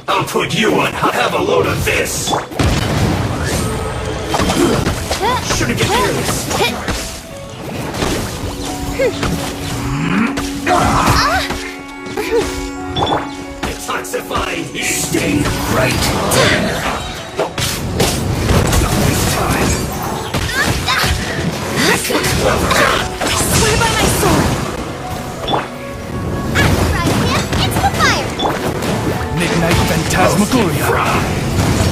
I'll put you on. Have a load of this. Shouldn't get careless. Detoxifying heat. Stay right there. Not this time. This one's clever. I swear by my sword! It's the fire! Midnight Phantasmagoria!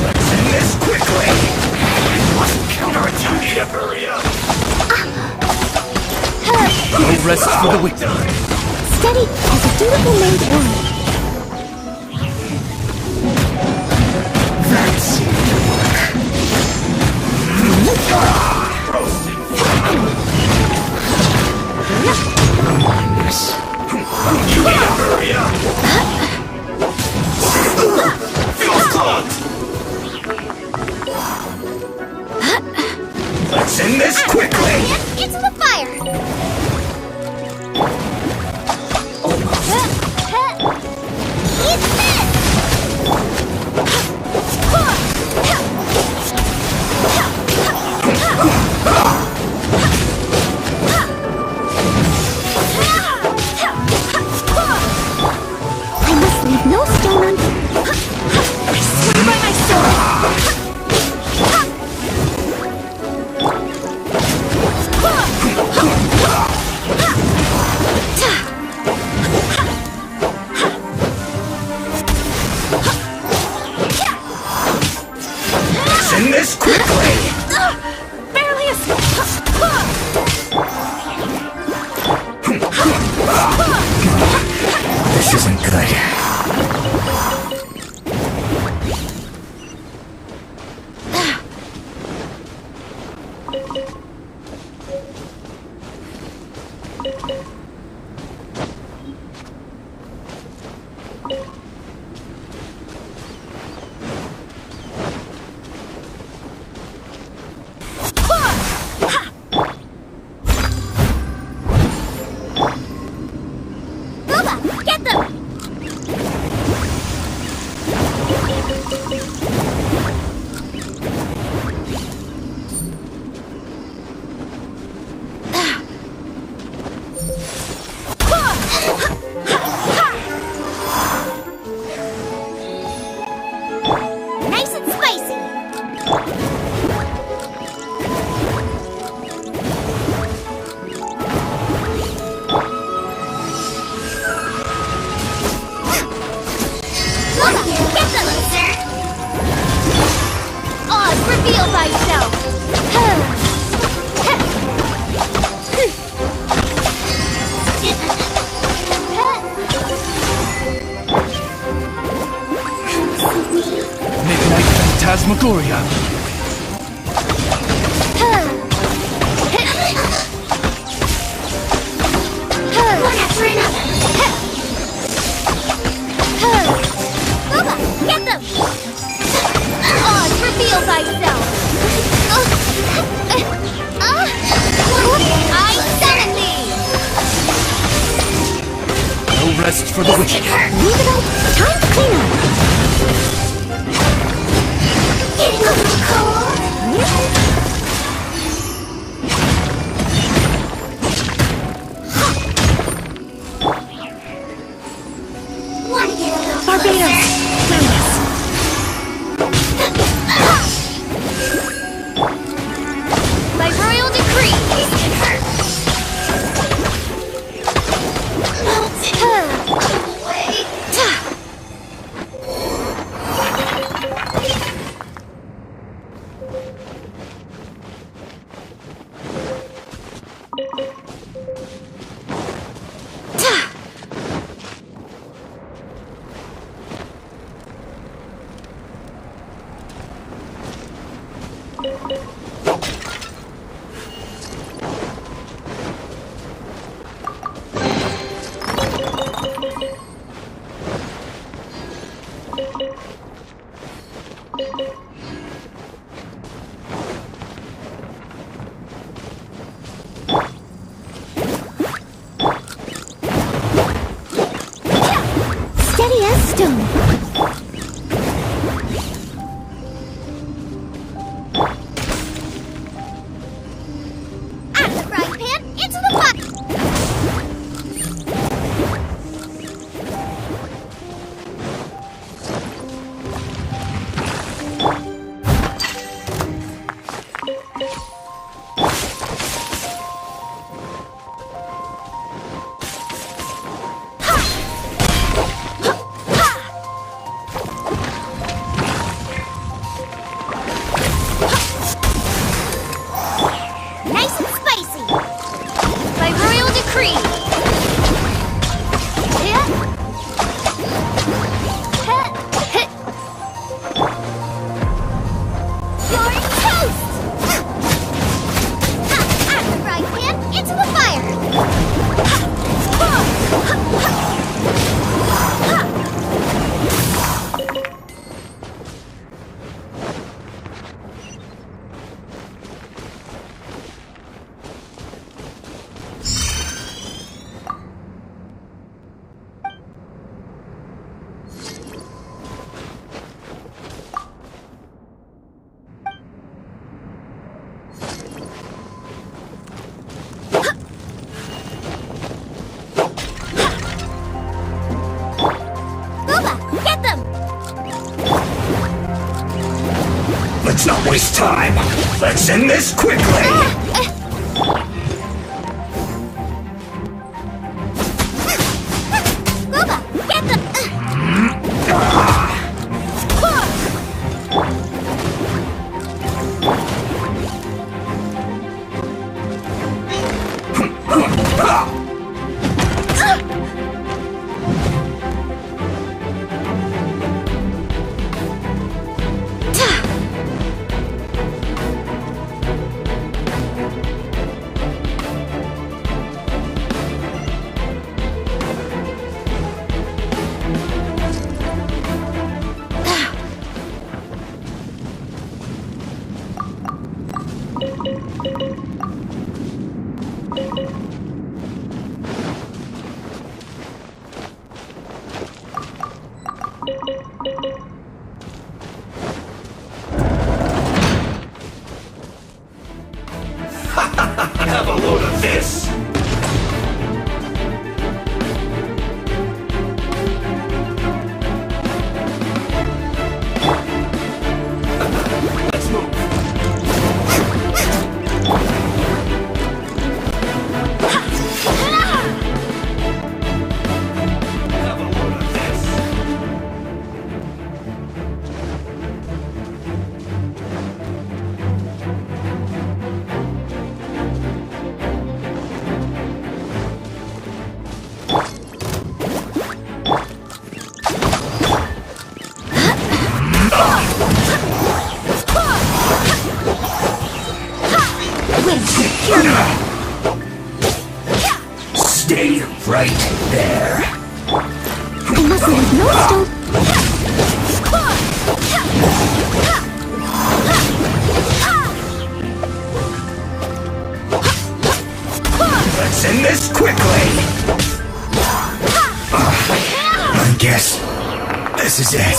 Let's end this quickly! Must counterattack. Need to hurry up! No rest for the wicked. Steady as a dutiful maid woman. That's it. Roasted You need to hurry up! Feels clogged! Let's end this quickly! Into the fire! Eat this! I must leave no stone unturned. I swear by my sword! End this quickly! Barely escaped! This isn't good. Get them! Nice and spicy! Reveal thyself! Midnight Phantasmagoria! One after another! Bubba, get them! Reveal thyself! I summon thee! No rest for the wicked. Leave it out! Time to clean up! Getting a little cold? Wanna get a little Barbados! Flameless! By royal decree! waste time. Let's end this quickly. Roba, get the... Have a load of this. Let's move. Have a load of this. Stay right there. I must leave no stone... Let's end this quickly. I guess this is it.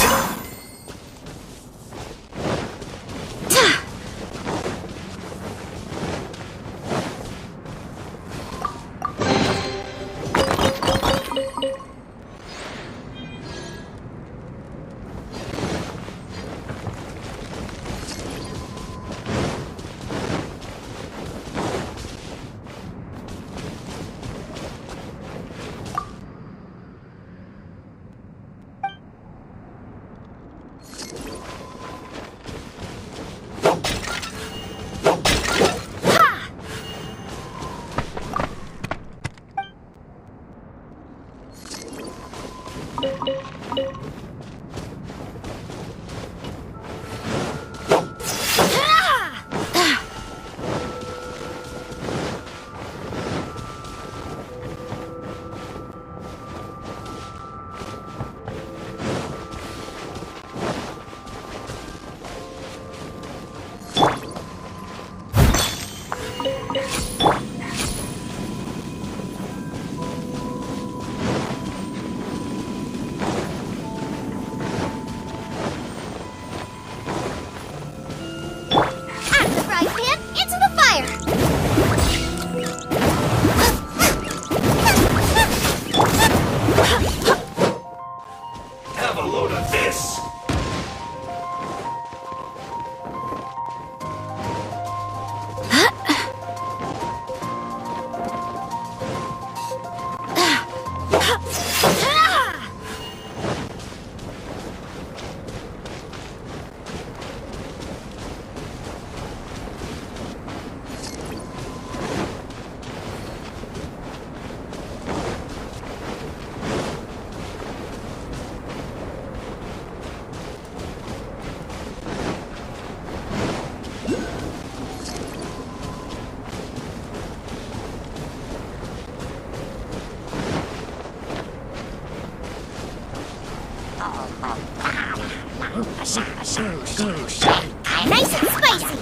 Nice and spicy!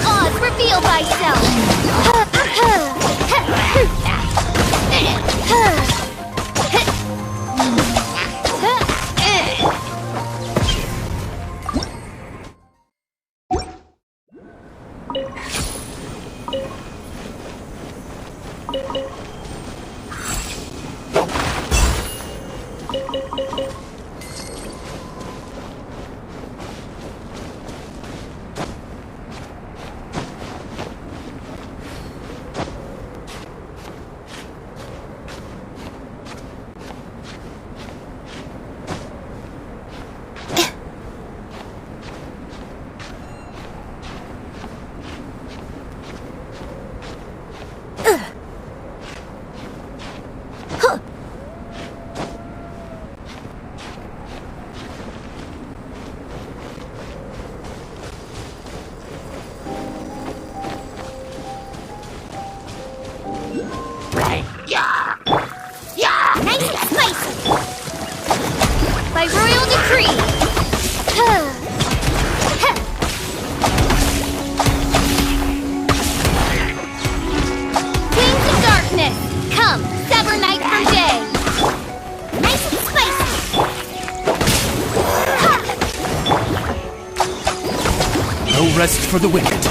Oz, reveal thyself! Nice and spicy! By royal decree! Wings of darkness! Come, sever night from day! Nice and spicy! No rest for the wicked.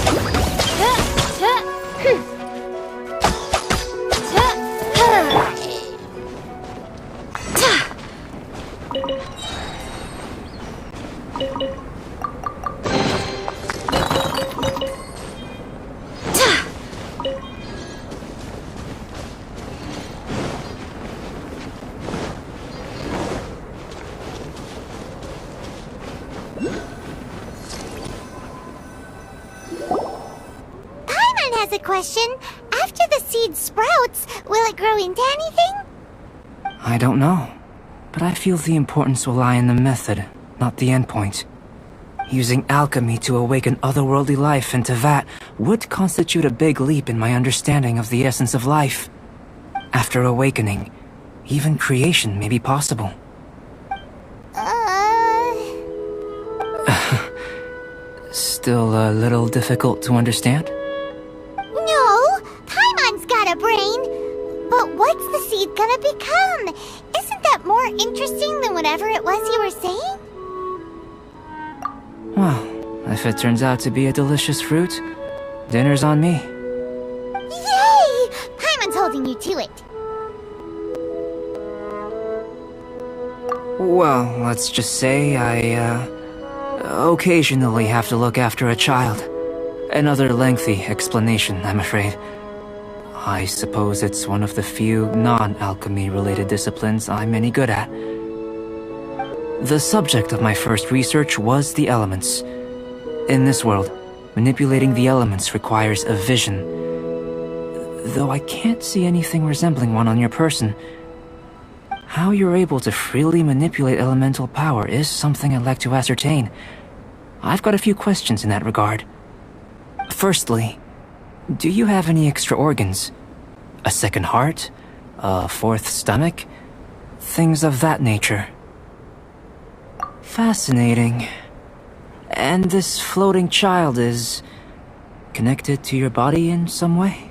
Has a question. After the seed sprouts, will it grow into anything? I don't know, but I feel the importance will lie in the method, not the endpoint. Using alchemy to awaken otherworldly life into that would constitute a big leap in my understanding of the essence of life. After awakening, even creation may be possible. Still a little difficult to understand? No, Paimon's got a brain. But what's the seed gonna become? Isn't that more interesting than whatever it was you were saying? Well, if it turns out to be a delicious fruit, dinner's on me. Yay! Paimon's holding you to it. Well, let's just say I, occasionally have to look after a child. Another lengthy explanation, I'm afraid. I suppose it's one of the few non-alchemy related disciplines I'm any good at. The subject of my first research was the elements. In this world, manipulating the elements requires a vision. Though I can't see anything resembling one on your person. How you're able to freely manipulate elemental power is something I'd like to ascertain. I've got a few questions in that regard. Firstly, do you have any extra organs? A second heart? A fourth stomach? Things of that nature. Fascinating. And this floating child is connected to your body in some way?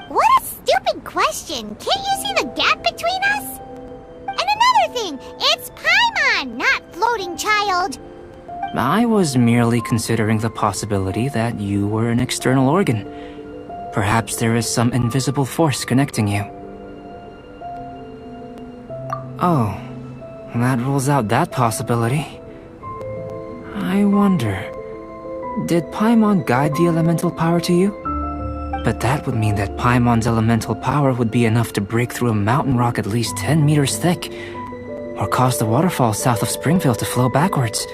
What a stupid question! Can't you see the gap between us? And another thing, it's Paimon, not floating child! I was merely considering the possibility that you were an external organ. Perhaps there is some invisible force connecting you. Oh, that rules out that possibility. I wonder, did Paimon guide the elemental power to you? But that would mean that Paimon's elemental power would be enough to break through a mountain rock at least 10 meters thick, or cause the waterfall south of Springville to flow backwards.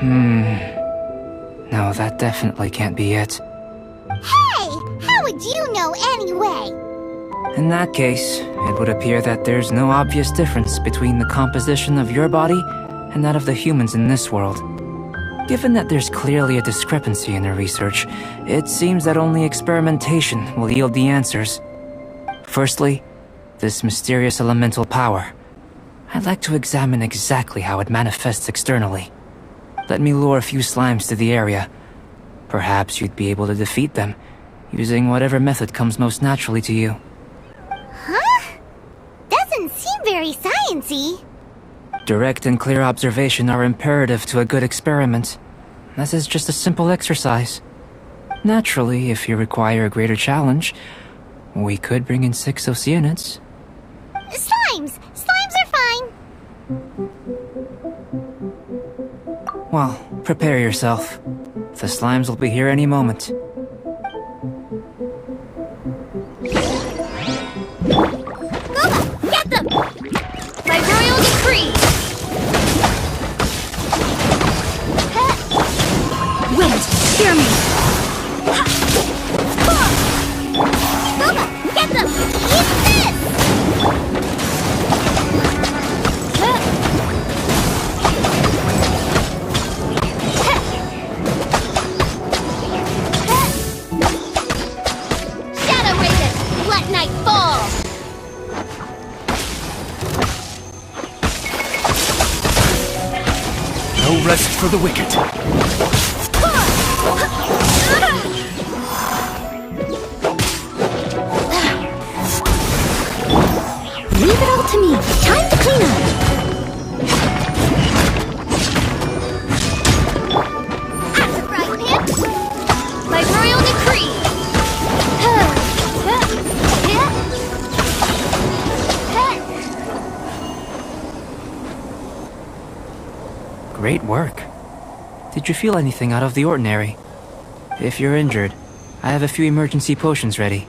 No, that definitely can't be it. Hey! How would you know anyway? In that case, it would appear that there's no obvious difference between the composition of your body and that of the humans in this world. Given that there's clearly a discrepancy in the research, it seems that only experimentation will yield the answers. Firstly, this mysterious elemental power. I'd like to examine exactly how it manifests externally. Let me lure a few slimes to the area. Perhaps you'd be able to defeat them, using whatever method comes most naturally to you. Huh? Doesn't seem very sciencey. Direct and clear observation are imperative to a good experiment. This is just a simple exercise. Naturally, if you require a greater challenge, we could bring in 6 Oceanids. Slimes! Slimes are fine! Well, prepare yourself. The slimes will be here any moment. Goma! Get them! By royal decree! Wind, hear me! Goma! Get them! Eat this! rest for the wicked. Leave it all to me. Time to clean up. After frying pan. By royal decree. Great work. Did you feel anything out of the ordinary? If you're injured, I have a few emergency potions ready.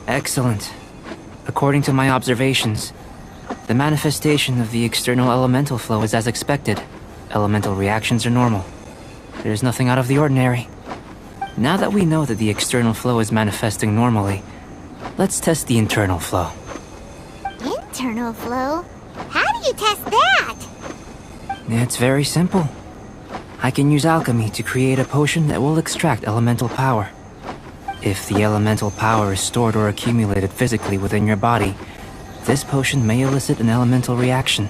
Excellent. According to my observations, the manifestation of the external elemental flow is as expected. Elemental reactions are normal. There's nothing out of the ordinary. Now that we know that the external flow is manifesting normally, let's test the internal flow. Internal flow? How do you test that? It's very simple. I can use alchemy to create a potion that will extract elemental power. If the elemental power is stored or accumulated physically within your body, this potion may elicit an elemental reaction.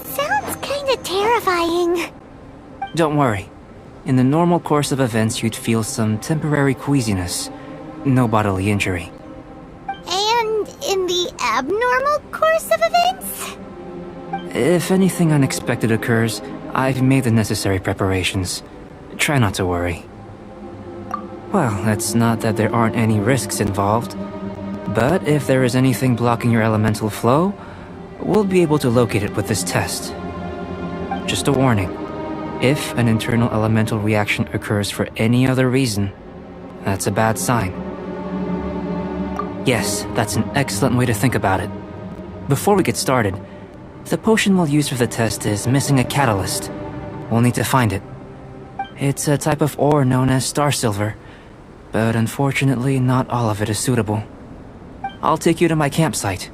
Sounds kinda terrifying. Don't worry. In the normal course of events, you'd feel some temporary queasiness. No bodily injury. And in the abnormal course of events? If anything unexpected occurs, I've made the necessary preparations. Try not to worry. Well, it's not that there aren't any risks involved, but if there is anything blocking your elemental flow, we'll be able to locate it with this test. Just a warning. If an internal elemental reaction occurs for any other reason, that's a bad sign. Yes, that's an excellent way to think about it. Before we get started, the potion we'll use for the test is missing a catalyst. We'll need to find it. It's a type of ore known as Starsilver, but unfortunately not all of it is suitable. I'll take you to my campsite.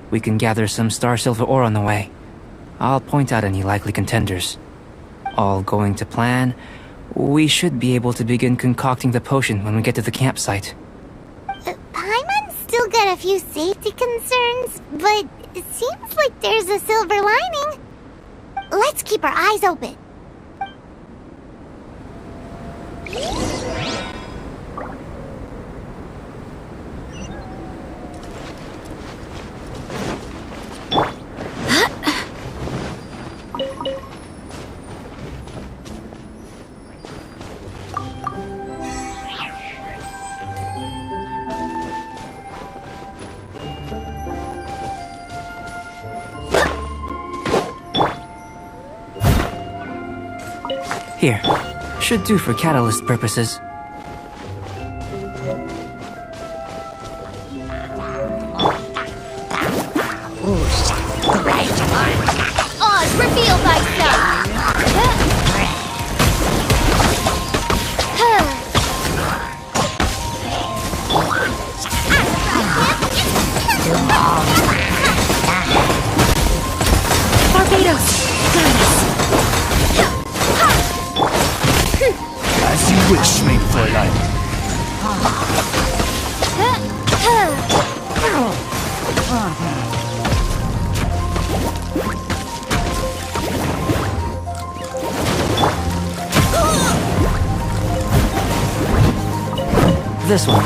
We can gather some Starsilver ore on the way. I'll point out any likely contenders. All going to plan, we should be able to begin concocting the potion when we get to the campsite. Paimon's still got a few safety concerns, but it seems like there's a silver lining. Let's keep our eyes open. Here, should do for catalyst purposes. Oz, reveal thyself! Barbados! As you wish, maid Fräulein. This one,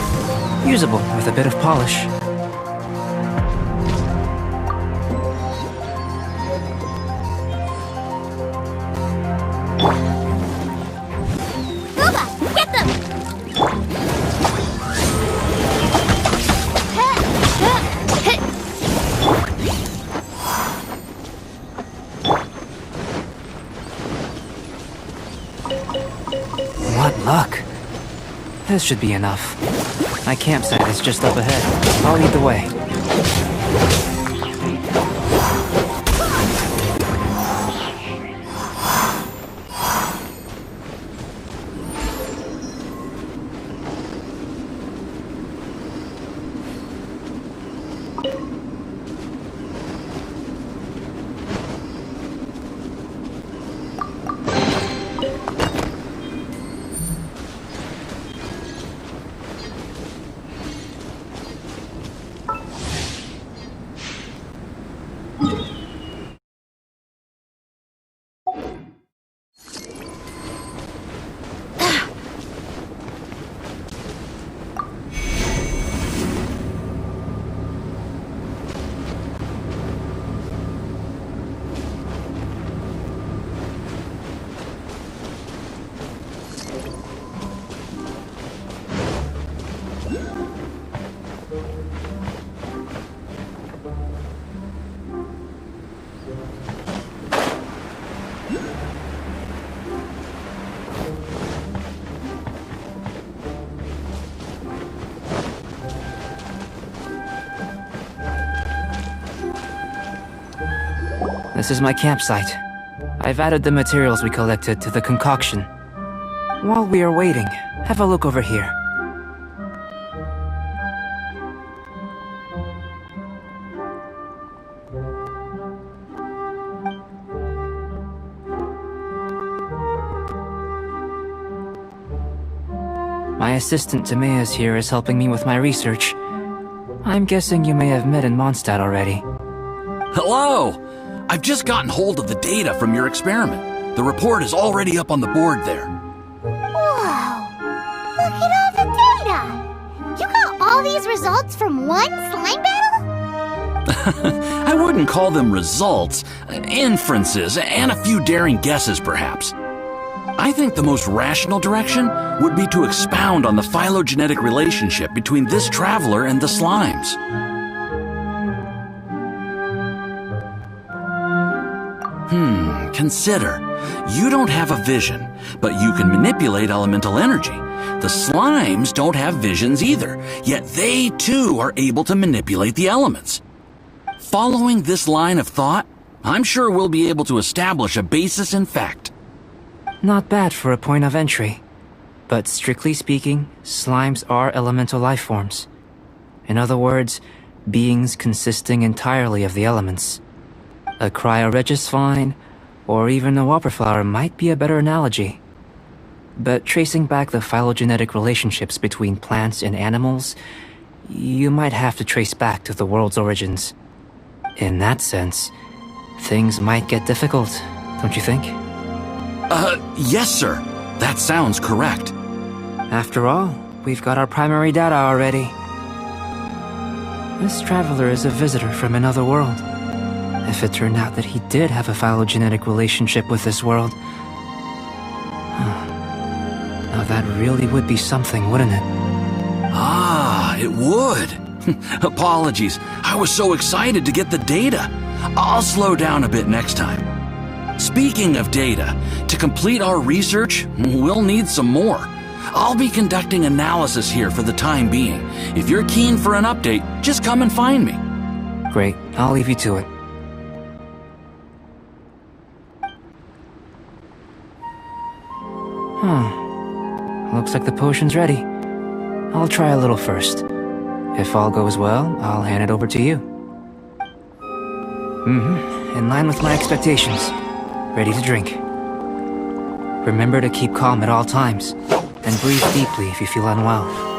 usable with a bit of polish. Get them! What luck. This should be enough. My campsite is just up ahead. I'll lead the way. This is my campsite. I've added the materials we collected to the concoction. While we are waiting, have a look over here. My assistant Timaeus here is helping me with my research. I'm guessing you may have met in Mondstadt already. Hello! I've just gotten hold of the data from your experiment. The report is already up on the board there. Whoa! Look at all the data! You got all these results from one slime battle? I wouldn't call them results, inferences, and a few daring guesses perhaps. I think the most rational direction would be to expound on the phylogenetic relationship between this traveler and the slimes. Consider. You don't have a vision, but you can manipulate elemental energy. The slimes don't have visions either, yet they too are able to manipulate the elements. Following this line of thought, I'm sure we'll be able to establish a basis in fact. Not bad for a point of entry. But strictly speaking, slimes are elemental lifeforms. In other words, beings consisting entirely of the elements. A cryoregisvine, or even a whopperflower might be a better analogy. But tracing back the phylogenetic relationships between plants and animals, you might have to trace back to the world's origins. In that sense, things might get difficult, don't you think? Yes, sir. That sounds correct. After all, we've got our primary data already. This traveler is a visitor from another world. If it turned out that he did have a phylogenetic relationship with this world... Now that really would be something, wouldn't it? Ah, it would. Apologies. I was so excited to get the data. I'll slow down a bit next time. Speaking of data, to complete our research, we'll need some more. I'll be conducting analysis here for the time being. If you're keen for an update, just come and find me. Great, I'll leave you to it. Looks like the potion's ready. I'll try a little first. If all goes well, I'll hand it over to you. In line with my expectations. Ready to drink. Remember to keep calm at all times, and breathe deeply if you feel unwell.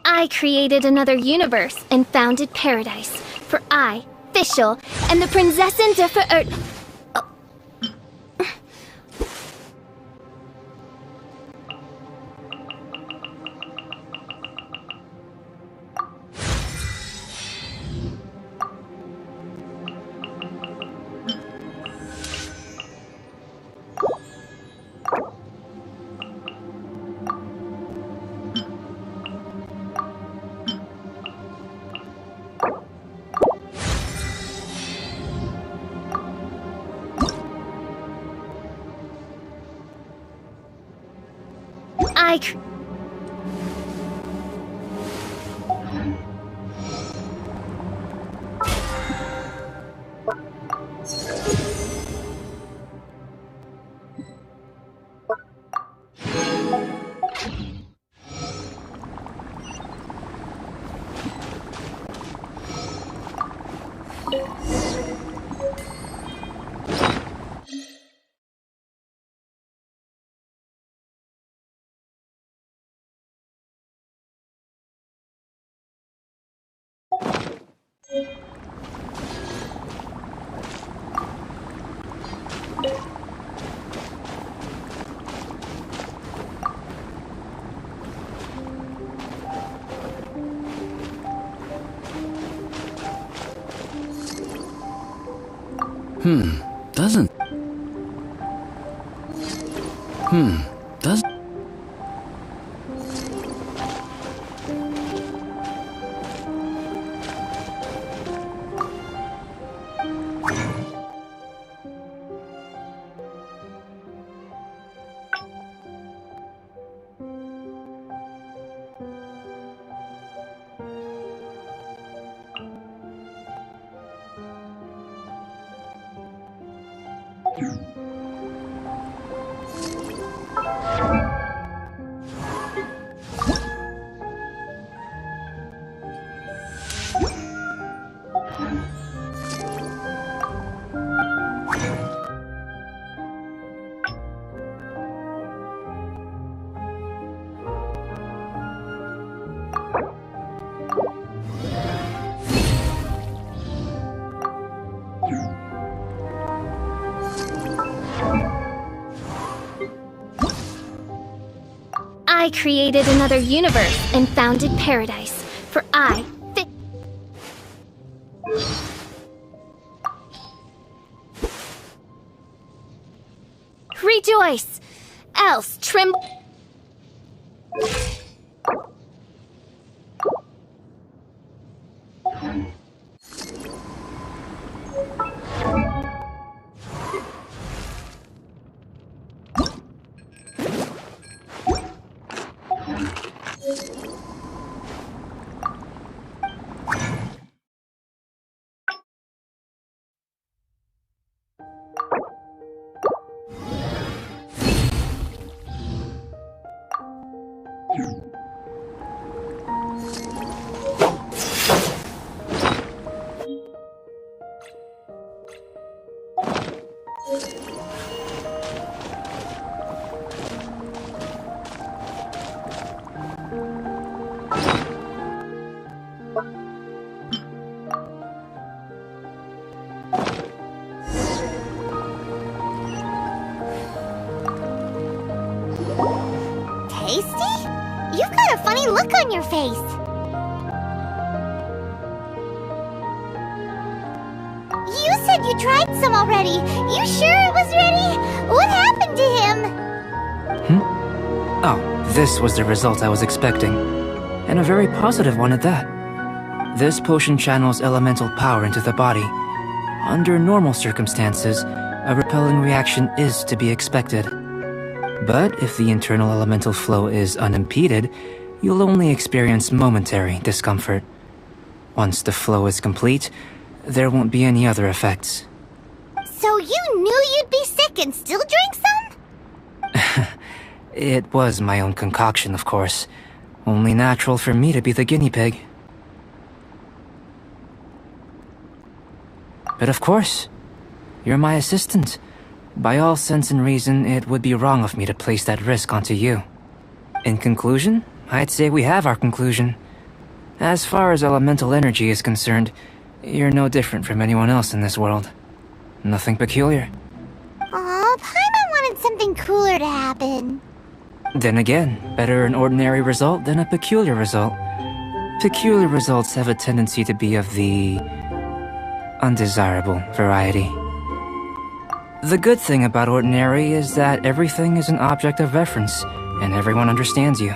I created another universe and founded paradise. For I, Fischl, am the Prinzessin de Verirrt. I Doesn't. Does. I created another universe and founded paradise, for I fit. Rejoice, else tremble. Tasty? You've got a funny look on your face. You said you tried some already. You sure it was ready? What happened to him? Oh, this was the result I was expecting. And a very positive one at that. This potion channels elemental power into the body. Under normal circumstances, a repelling reaction is to be expected. But if the internal elemental flow is unimpeded, you'll only experience momentary discomfort. Once the flow is complete, there won't be any other effects. So you knew you'd be sick and still drink some? It was my own concoction, of course. Only natural for me to be the guinea pig. But of course, you're my assistant. By all sense and reason, it would be wrong of me to place that risk onto you. In conclusion, I'd say we have our conclusion. As far as elemental energy is concerned, you're no different from anyone else in this world. Nothing peculiar. Aw, Paimon wanted something cooler to happen. Then again, better an ordinary result than a peculiar result. Peculiar results have a tendency to be of the undesirable variety. The good thing about ordinary is that everything is an object of reference, and everyone understands you.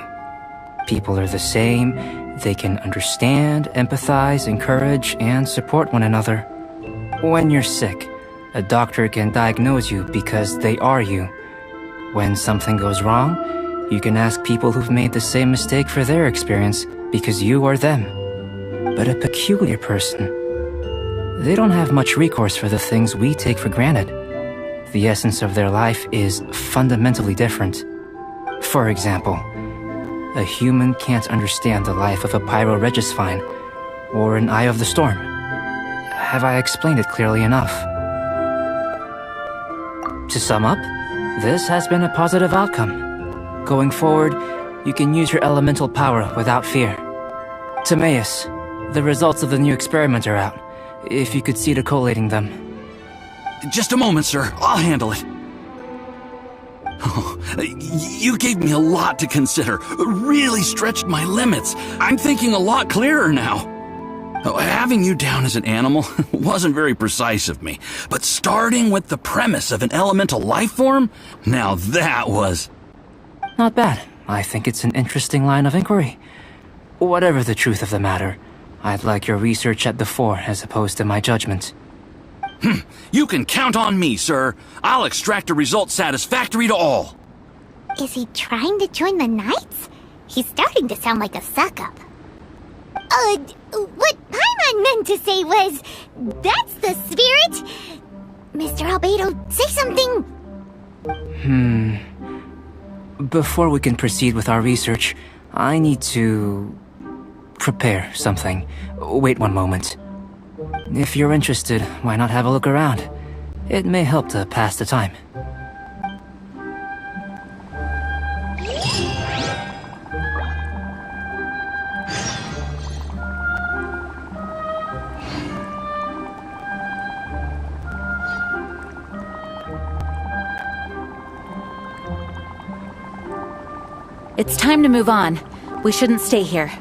People are the same, they can understand, empathize, encourage, and support one another. When you're sick, a doctor can diagnose you because they are you. When something goes wrong, you can ask people who've made the same mistake for their experience because you are them. But a peculiar person, they don't have much recourse for the things we take for granted. The essence of their life is fundamentally different. For example, a human can't understand the life of a pyroregisvine or an eye of the storm. Have I explained it clearly enough? To sum up, this has been a positive outcome. Going forward, you can use your elemental power without fear. Timaeus, The results of the new experiment are out. If you could see to collating them. Just a moment, sir. I'll handle it. Oh, you gave me a lot to consider. Really stretched my limits. I'm thinking a lot clearer now. Having you down as an animal wasn't very precise of me, but starting with the premise of an elemental life form? Now that was... Not bad. I think it's an interesting line of inquiry. Whatever the truth of the matter, I'd like your research at the fore as opposed to my judgment. You can count on me, sir. I'll extract a result satisfactory to all. Is he trying to join the Knights? He's starting to sound like a suck-up. What Paimon meant to say was, that's the spirit! Mr. Albedo, say something! Before we can proceed with our research, I need to... prepare something. Wait one moment. If you're interested, why not have a look around? It may help to pass the time. It's time to move on. We shouldn't stay here.